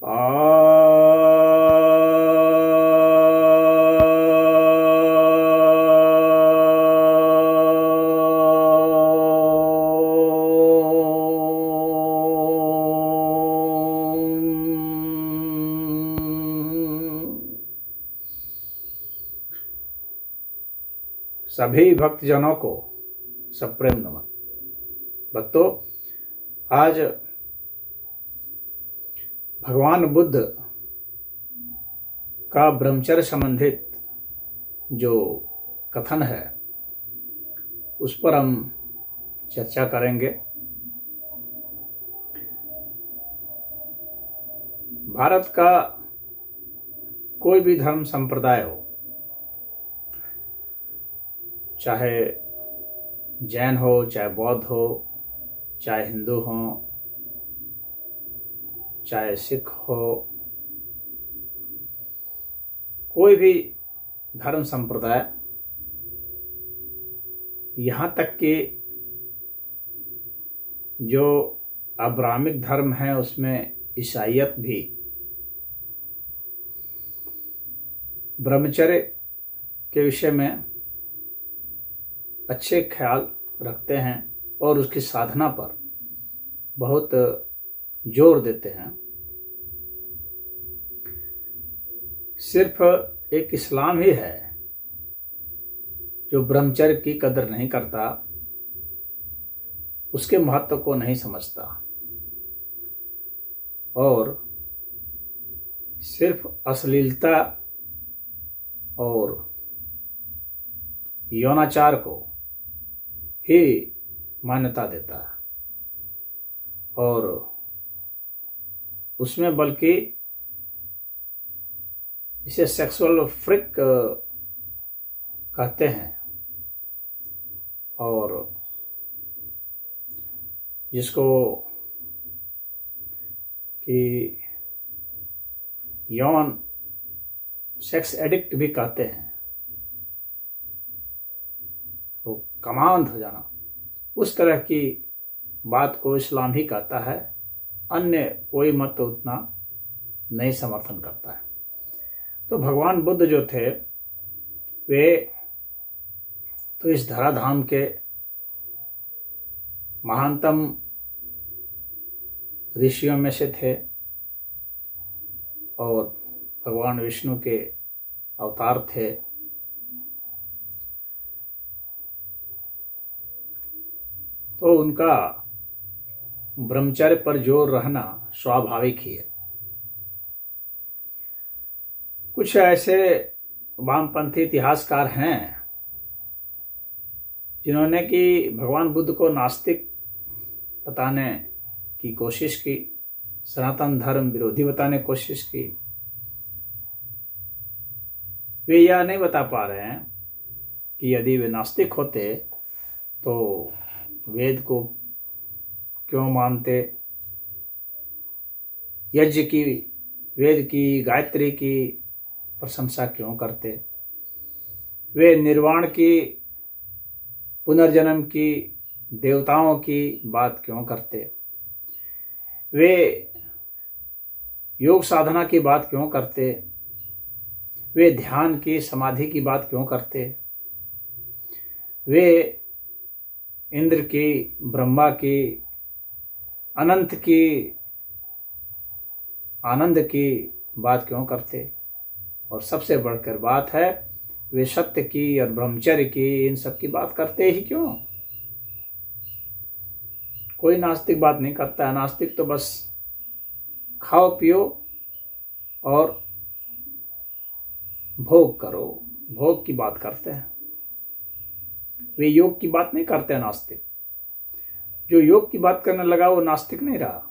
सभी भक्तजनों को सप्रेम नमन। भक्तों, आज भगवान बुद्ध का ब्रह्मचर्य संबंधित जो कथन है उस पर हम चर्चा करेंगे। भारत का कोई भी धर्म संप्रदाय हो, चाहे जैन हो, चाहे बौद्ध हो, चाहे हिंदू हो, चाहे सिख हो, कोई भी धर्म संप्रदाय, यहाँ तक कि जो अब्राहमिक धर्म है उसमें ईसाईयत भी ब्रह्मचर्य के विषय में अच्छे ख्याल रखते हैं और उसकी साधना पर बहुत जोर देते हैं। सिर्फ एक इस्लाम ही है जो ब्रह्मचर्य की कदर नहीं करता, उसके महत्व को नहीं समझता और सिर्फ अश्लीलता और यौनाचार को ही मान्यता देता है और उसमें बल्कि इसे सेक्सुअल फ्रिक कहते हैं और जिसको कि यौन सेक्स एडिक्ट भी कहते हैं, वो कमांड हो जाना, उस तरह की बात को इस्लाम ही कहता है। अन्य कोई मत उतना नहीं समर्थन करता है। तो भगवान बुद्ध जो थे वे तो इस धराधाम के महानतम ऋषियों में से थे और भगवान विष्णु के अवतार थे। तो उनका ब्रह्मचर्य पर जोर रहना स्वाभाविक ही है। कुछ ऐसे वामपंथी इतिहासकार हैं जिन्होंने कि भगवान बुद्ध को नास्तिक बताने की कोशिश की, सनातन धर्म विरोधी बताने की कोशिश की। वे यह नहीं बता पा रहे हैं कि यदि वे नास्तिक होते तो वेद को क्यों मानते, यज्ञ की, वेद की, गायत्री की प्रशंसा क्यों करते, वे निर्वाण की, पुनर्जन्म की, देवताओं की बात क्यों करते, वे योग साधना की बात क्यों करते, वे ध्यान की, समाधि की बात क्यों करते, वे इंद्र की, ब्रह्मा की, अनंत की, आनंद की बात क्यों करते। और सबसे बढ़कर बात है वे सत्य की और ब्रह्मचर्य की, इन सब की बात करते ही क्यों। कोई नास्तिक बात नहीं करता है। नास्तिक तो बस खाओ पियो और भोग करो, भोग की बात करते हैं। वे योग की बात नहीं करते हैं। नास्तिक जो योग की बात करने लगा वो नास्तिक नहीं रहा,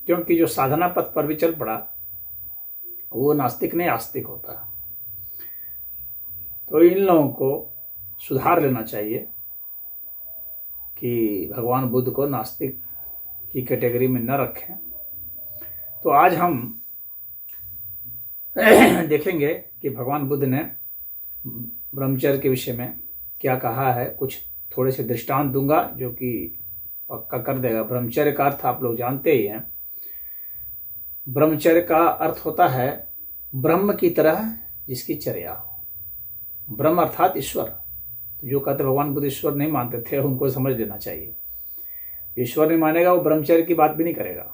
क्योंकि जो साधना पथ पर भी चल पड़ा वो नास्तिक नहीं आस्तिक होता है। तो इन लोगों को सुधार लेना चाहिए कि भगवान बुद्ध को नास्तिक की कैटेगरी में न रखें। तो आज हम देखेंगे कि भगवान बुद्ध ने ब्रह्मचर्य के विषय में क्या कहा है। कुछ थोड़े से दृष्टांत दूंगा जो कि पक्का कर देगा। ब्रह्मचर्य का अर्थ आप लोग जानते ही हैं ब्रह्मचर्य का अर्थ होता है ब्रह्म की तरह जिसकी चर्या हो। ब्रह्म अर्थात ईश्वर। तो जो कहते भगवान बुद्ध ईश्वर नहीं मानते थे, उनको समझ लेना चाहिए। ईश्वर नहीं मानेगा वो ब्रह्मचर्य की बात भी नहीं करेगा,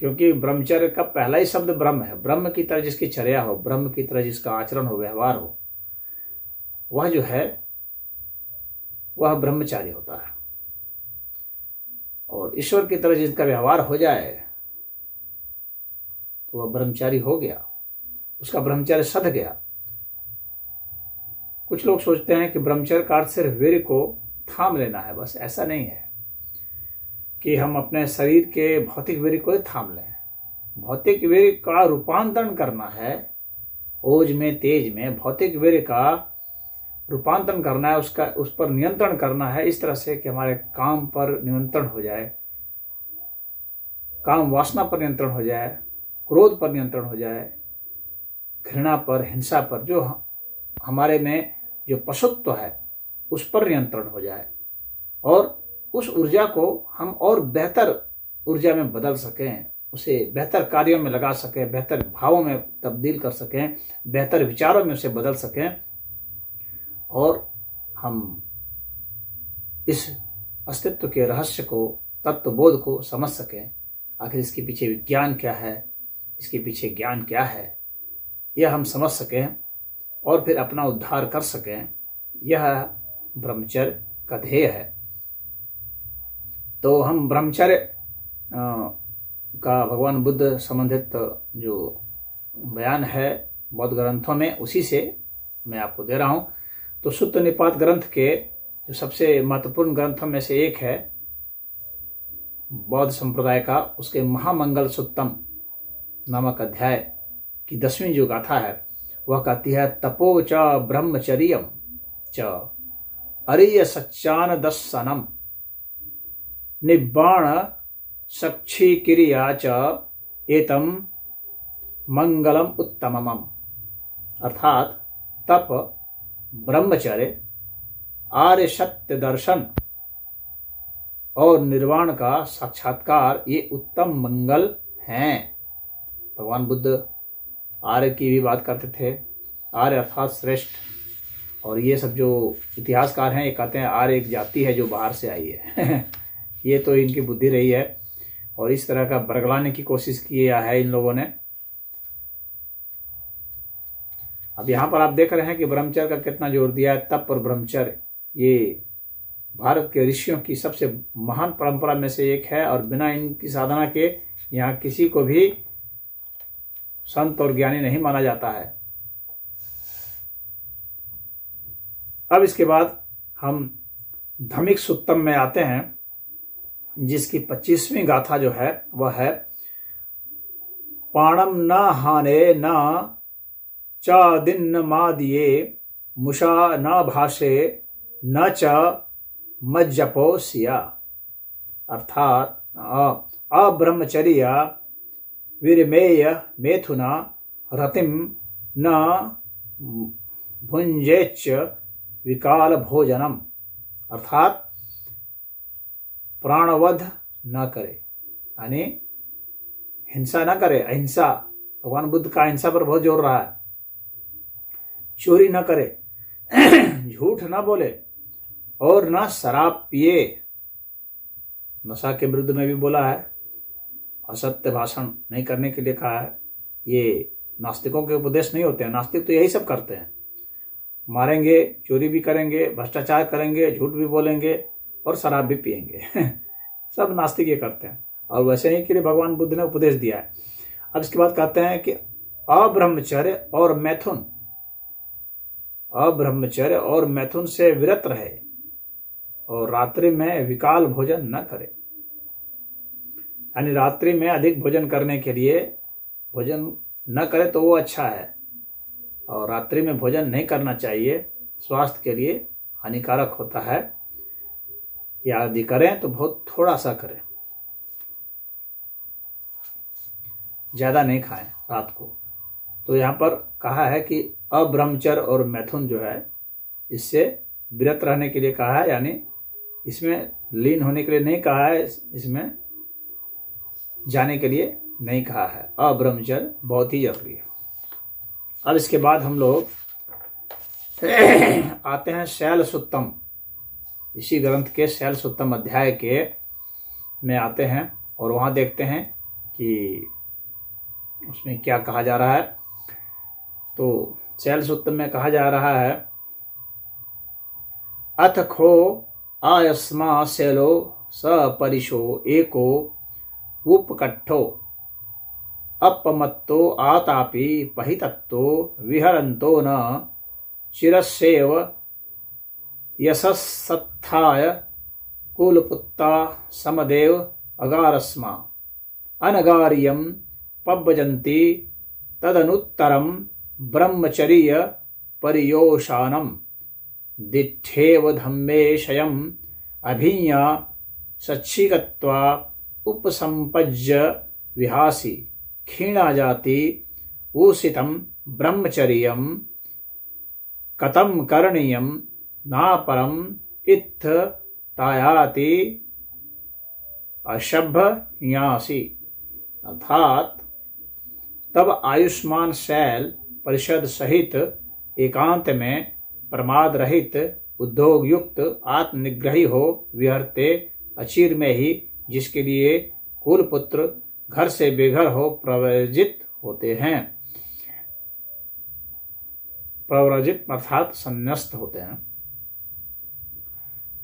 क्योंकि ब्रह्मचर्य का पहला ही शब्द ब्रह्म है। ब्रह्म की तरह जिसकी चर्या हो, ब्रह्म की तरह जिसका आचरण हो, व्यवहार हो, वह जो है वह ब्रह्मचारी होता है। और ईश्वर की तरह जिसका व्यवहार हो जाए तो वह ब्रह्मचारी हो गया, उसका ब्रह्मचर्य सध गया। कुछ लोग सोचते हैं कि ब्रह्मचर्य का अर्थ सिर्फ वीर्य को थाम लेना है, बस। ऐसा नहीं है कि हम अपने शरीर के भौतिक वीर्य को ही थाम लें। भौतिक वीर्य का रूपांतरण करना है, ओज में, तेज में भौतिक वीर्य का रूपांतरण करना है, उसका उस पर नियंत्रण करना है, इस तरह से कि हमारे काम पर नियंत्रण हो जाए, काम वासना पर नियंत्रण हो जाए, क्रोध पर नियंत्रण हो जाए, घृणा पर, हिंसा पर, जो हमारे में जो पशुत्व है उस पर नियंत्रण हो जाए, और उस ऊर्जा को हम और बेहतर ऊर्जा में बदल सकें, उसे बेहतर कार्यों में लगा सकें, बेहतर भावों में तब्दील कर सकें, बेहतर विचारों में उसे बदल सकें, और हम इस अस्तित्व के रहस्य को, तत्वबोध को समझ सकें। आखिर इसके पीछे विज्ञान क्या है, इसके पीछे ज्ञान क्या है, यह हम समझ सकें और फिर अपना उद्धार कर सकें। यह ब्रह्मचर्य का ध्येय है। तो हम ब्रह्मचर्य का भगवान बुद्ध संबंधित जो बयान है बौद्ध ग्रंथों में, उसी से मैं आपको दे रहा हूँ। तो सुत्त निपात ग्रंथ के जो सबसे महत्वपूर्ण ग्रंथों में से एक है बौद्ध संप्रदाय का, उसके महामंगल सुत्तम नामक अध्याय की 10वीं जो गाथा है वह कहती है, तपो च ब्रह्मचर्यम च अरिय सच्चान दस्सनम निब्बाण सक्षी क्रिया च एतम मंगलम उत्तमम। अर्थात तप, ब्रह्मचर्य, आर्य सत्य दर्शन और निर्वाण का साक्षात्कार ये उत्तम मंगल हैं। भगवान बुद्ध आर्य की भी बात करते थे, आर्य अर्थात श्रेष्ठ। और ये सब जो इतिहासकार हैं ये कहते हैं आर्य एक जाति है जो बाहर से आई है ये तो इनकी बुद्धि रही है, और इस तरह का बरगलाने की कोशिश किया है इन लोगों ने। अब यहाँ पर आप देख रहे हैं कि ब्रह्मचर्य का कितना जोर दिया है। तप और ब्रह्मचर्य ये भारत के ऋषियों की सबसे महान परंपरा में से एक है, और बिना इनकी साधना के यहाँ किसी को भी संत और ज्ञानी नहीं माना जाता है। अब इसके बाद हम धमिक सुत्तम में आते हैं, जिसकी 25वीं गाथा जो है वह है, पाणम न हाने न च दिन मादिये मुषा न भाषे न च मज्जपो सिया। अर्थात अब्रह्मचर्य विरमेय मेथुना रतिम न भुंजेच विकाल भोजनम। अर्थात प्राणवध न करे, यानी हिंसा न करे, अहिंसा। भगवान बुद्ध का अहिंसा पर बहुत जोर रहा है। चोरी न करे, झूठ न बोले, और न शराब पिए। नशा के विरुद्ध में भी बोला है, असत्य भाषण नहीं करने के लिए कहा है। ये नास्तिकों के उपदेश नहीं होते हैं। नास्तिक तो यही सब करते हैं, मारेंगे, चोरी भी करेंगे, भ्रष्टाचार करेंगे, झूठ भी बोलेंगे और शराब भी पिएंगे सब नास्तिक ये करते हैं, और वैसे ही के लिए भगवान बुद्ध ने उपदेश दिया है। अब इसके बाद कहते हैं कि अब्रह्मचर्य और मैथुन, अब्रह्मचर्य और मैथुन से विरत रहे, और रात्रि में विकाल भोजन न करे। यानी रात्रि में अधिक भोजन करने के लिए भोजन न करे तो वो अच्छा है, और रात्रि में भोजन नहीं करना चाहिए, स्वास्थ्य के लिए हानिकारक होता है। या यदि करें तो बहुत थोड़ा सा करें, ज़्यादा नहीं खाएं रात को। तो यहाँ पर कहा है कि अब्रह्मचर्य और मैथुन जो है इससे विरत रहने के लिए कहा है, यानी इसमें लीन होने के लिए नहीं कहा है। इसमें जाने के लिए नहीं कहा है। अब्रह्मचर्य बहुत ही जरूरी है। अब इसके बाद हम लोग आते हैं शैल सुत्तम। इसी ग्रंथ के शैल सुत्तम अध्याय के में आते हैं और वहाँ देखते हैं कि उसमें क्या कहा जा रहा है। तो शैल सुत्तम में कहा जा रहा है, अथ खो आयस्मा शैलो सपरिशो एको उपकट्ठो अपमत्तो आतापि पहितत्तो विहरन्तो न चिरस्येव यशस्सत्थाय कुलपुत्ता समदेव अगारस्मा अनगार्यं पब्बजन्ति तदनुत्तरं ब्रह्मचर्य परियोषानं दिठेव धम्मेशयम् अभिज्ञा सच्छिगत्वा उपसंपज्य विहासी क्षीणा जाति ऊषितं ब्रह्मचर्यं कथं करणीयं नापरम इत्थ तायाति अशभ्यासी। अर्थात तब आयुष्मान शैल परिषद सहित एकांत में प्रमाद रहित उद्योग युक्त आत्मनिग्रही हो विहरते अचिर में ही, जिसके लिए कुलपुत्र घर से बेघर हो प्रव्रजित होते हैं। प्रव्रजित अर्थात संन्यस्त होते हैं।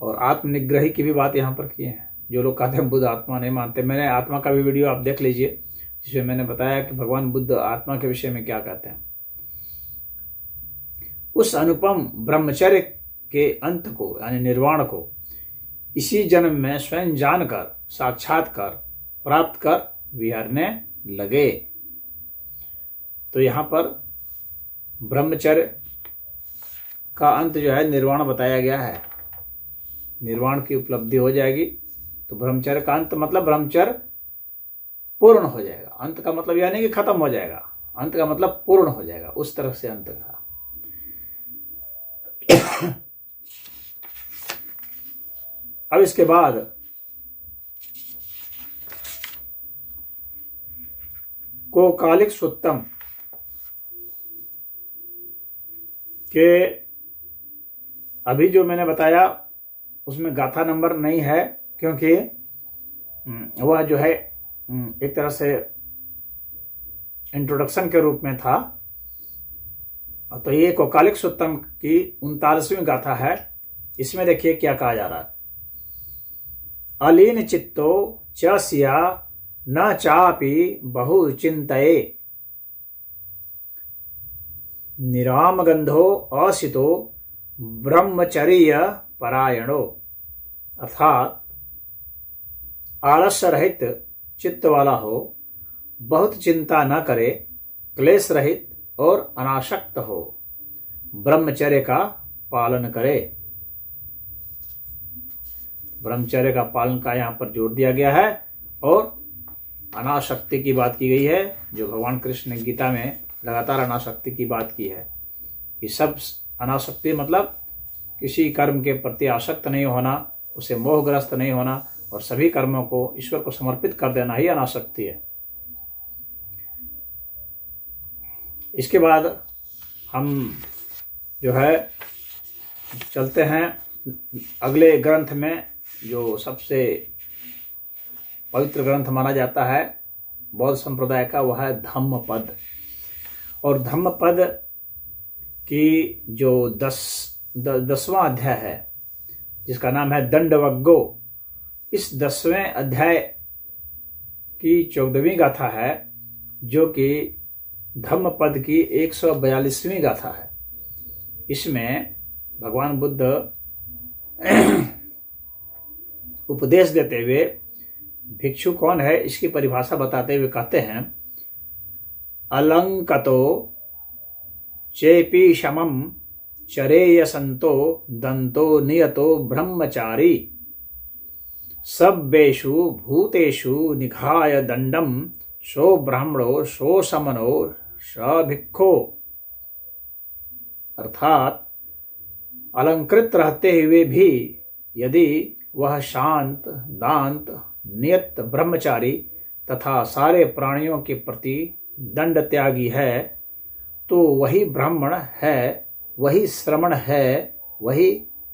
और आत्मनिग्रही की भी बात यहाँ पर की है। जो लोग कहते हैं बुद्ध आत्मा नहीं मानते, मैंने आत्मा का भी वीडियो आप देख लीजिए, जिसमें मैंने बताया कि भगवान बुद्ध आत्मा के विषय में क्या कहते हैं। उस अनुपम ब्रह्मचर्य के अंत को यानी निर्वाण को इसी जन्म में स्वयं जानकर साक्षात्कार प्राप्त कर विहरने लगे। तो यहाँ पर ब्रह्मचर्य का अंत जो है निर्वाण बताया गया है। निर्वाण की उपलब्धि हो जाएगी तो ब्रह्मचर्य का अंत मतलब ब्रह्मचर्य पूर्ण हो जाएगा। अंत का मतलब यह नहीं कि खत्म हो जाएगा, अंत का मतलब पूर्ण हो जाएगा, उस तरह से अंत का। अब इसके बाद कोकालिक सुत्तम के अभी जो मैंने बताया उसमें गाथा नंबर नहीं है, क्योंकि वह जो है एक तरह से इंट्रोडक्शन के रूप में था। तो ये कोकालिक सुत्तम की 39वीं गाथा है। इसमें देखिए क्या कहा जा रहा है। अलीन चित्तो चस्या न चापि बहु चिंतये निराम गंधो असितो ब्रह्मचर्य परायणो। अर्थात आलस्य रहित चित्त वाला हो, बहुत चिंता न करे, क्लेश रहित और अनासक्त हो, ब्रह्मचर्य का पालन करे। ब्रह्मचर्य का पालन का यहाँ पर जोर दिया गया है और अनासक्ति की बात की गई है, जो भगवान कृष्ण ने गीता में लगातार अनासक्ति की बात की है कि सब अनासक्ति मतलब किसी कर्म के प्रति आसक्त नहीं होना, उसे मोहग्रस्त नहीं होना और सभी कर्मों को ईश्वर को समर्पित कर देना ही अनासक्ति है। इसके बाद हम जो है चलते हैं अगले ग्रंथ में, जो सबसे पवित्र ग्रंथ माना जाता है बौद्ध संप्रदाय का, वह है धम्मपद। और धम्मपद की जो 10वां अध्याय है, जिसका नाम है दंडवग्गो, इस 10वें अध्याय की 14वीं गाथा है, जो कि धम्मपद की 142वीं गाथा है। इसमें भगवान बुद्ध उपदेश देते हुए भिक्षु कौन है इसकी परिभाषा बताते हुए कहते हैं, अलंकतो चेपी शमम चरेयसंतो दंतो नियतो ब्रह्मचारी सब्बेषु भूतेषु निघाय दंडम सो ब्राह्मणो सो समनो सभिक्षो। अर्थात अलंकृत रहते हुए भी यदि वह शांत दांत नियत ब्रह्मचारी तथा सारे प्राणियों के प्रति दंड त्यागी है तो वही ब्राह्मण है, वही श्रमण है, वही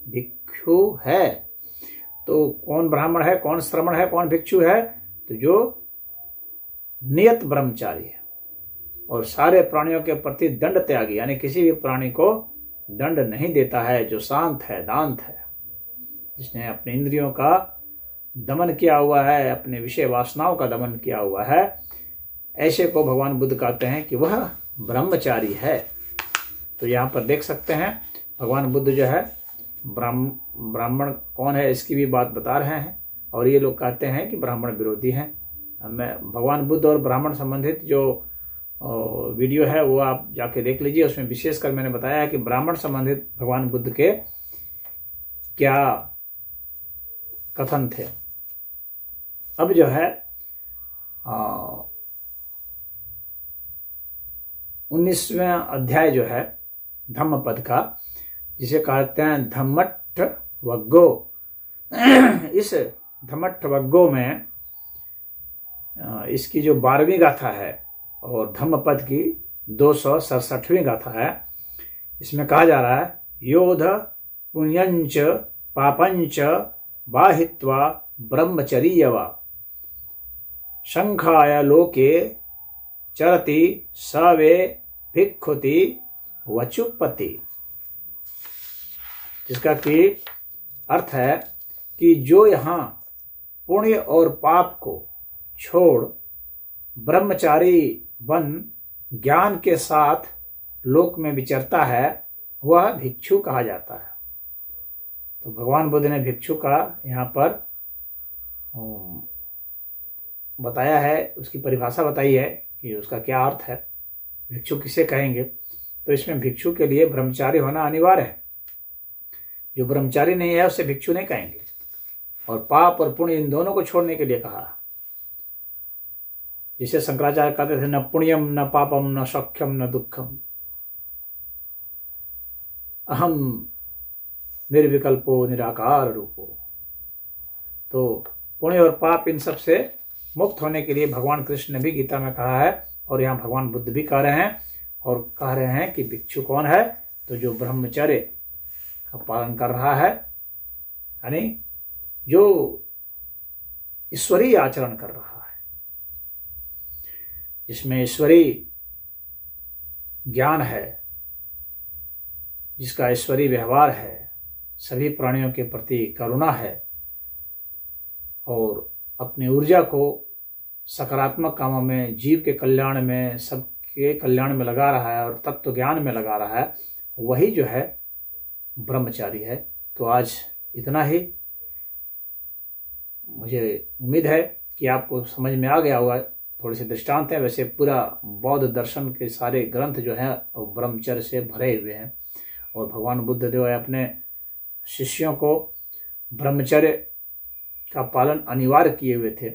भिक्षु है। तो कौन ब्राह्मण है, कौन श्रमण है, कौन भिक्षु है? तो जो नियत ब्रह्मचारी है और सारे प्राणियों के प्रति दंड त्यागी, यानी किसी भी प्राणी को दंड नहीं देता है, जो शांत है, दांत है, जिसने अपने इंद्रियों का दमन किया हुआ है, अपने विषय वासनाओं का दमन किया हुआ है, ऐसे को भगवान बुद्ध कहते हैं कि वह ब्रह्मचारी है। तो यहाँ पर देख सकते हैं भगवान बुद्ध जो है ब्राह्मण कौन है इसकी भी बात बता रहे हैं, और ये लोग कहते हैं कि ब्राह्मण विरोधी हैं। मैं भगवान बुद्ध और ब्राह्मण संबंधित जो वीडियो है वो आप जाके देख लीजिए, उसमें विशेषकर मैंने बताया है कि ब्राह्मण संबंधित भगवान बुद्ध के क्या कथन थे। अब जो है 19वें अध्याय जो है धम्मपद का, जिसे कहते हैं धम्मट्ठ वग्गो, इस धम्मट्ठ वग्गो में इसकी जो 12वीं गाथा है और धम्मपद की 267वीं गाथा है, इसमें कहा जा रहा है योध पुण्यंच पापंच बाहित्वा ब्रह्मचर्यवा शंखाय लोके चरति सवे भिक्षुति वचुपति। जिसका कि अर्थ है कि जो यहाँ पुण्य और पाप को छोड़ ब्रह्मचारी बन ज्ञान के साथ लोक में विचरता है, वह भिक्षु कहा जाता है। तो भगवान बुद्ध ने भिक्षु का यहाँ पर बताया है, उसकी परिभाषा बताई है कि उसका क्या अर्थ है, भिक्षु किसे कहेंगे। तो इसमें भिक्षु के लिए ब्रह्मचारी होना अनिवार्य है। जो ब्रह्मचारी नहीं है उसे भिक्षु नहीं कहेंगे। और पाप और पुण्य इन दोनों को छोड़ने के लिए कहा, जिसे शंकराचार्य कहते थे न पुण्यम न पापम न सख्यम न दुखम, अहम निर्विकल्पो निराकार रूपो। तो पुण्य और पाप इन सब से मुक्त होने के लिए भगवान कृष्ण ने भी गीता में कहा है, और यहाँ भगवान बुद्ध भी कह रहे हैं, और कह रहे हैं कि भिक्षु कौन है? तो जो ब्रह्मचर्य का पालन कर रहा है, यानी जो ईश्वरीय आचरण कर रहा है, जिसमें ईश्वरीय ज्ञान है, जिसका ईश्वरीय व्यवहार है, सभी प्राणियों के प्रति करुणा है, और अपनी ऊर्जा को सकारात्मक कामों में, जीव के कल्याण में, सबके कल्याण में लगा रहा है और तत्व ज्ञान में लगा रहा है, वही जो है ब्रह्मचारी है। तो आज इतना ही। मुझे उम्मीद है कि आपको समझ में आ गया होगा। थोड़े से दृष्टांत हैं, वैसे पूरा बौद्ध दर्शन के सारे ग्रंथ जो हैं ब्रह्मचर्य से भरे हुए हैं, और भगवान बुद्ध जो है अपने शिष्यों को ब्रह्मचर्य का पालन अनिवार्य किए हुए थे।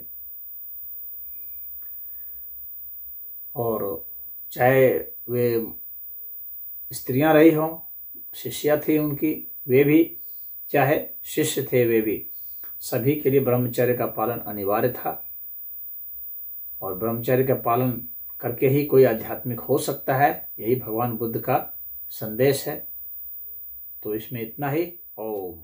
और चाहे वे स्त्रियां रही हों, शिष्या थी उनकी, वे भी, चाहे शिष्य थे वे भी, सभी के लिए ब्रह्मचर्य का पालन अनिवार्य था। और ब्रह्मचर्य का पालन करके ही कोई आध्यात्मिक हो सकता है, यही भगवान बुद्ध का संदेश है। तो इसमें इतना ही। ओम।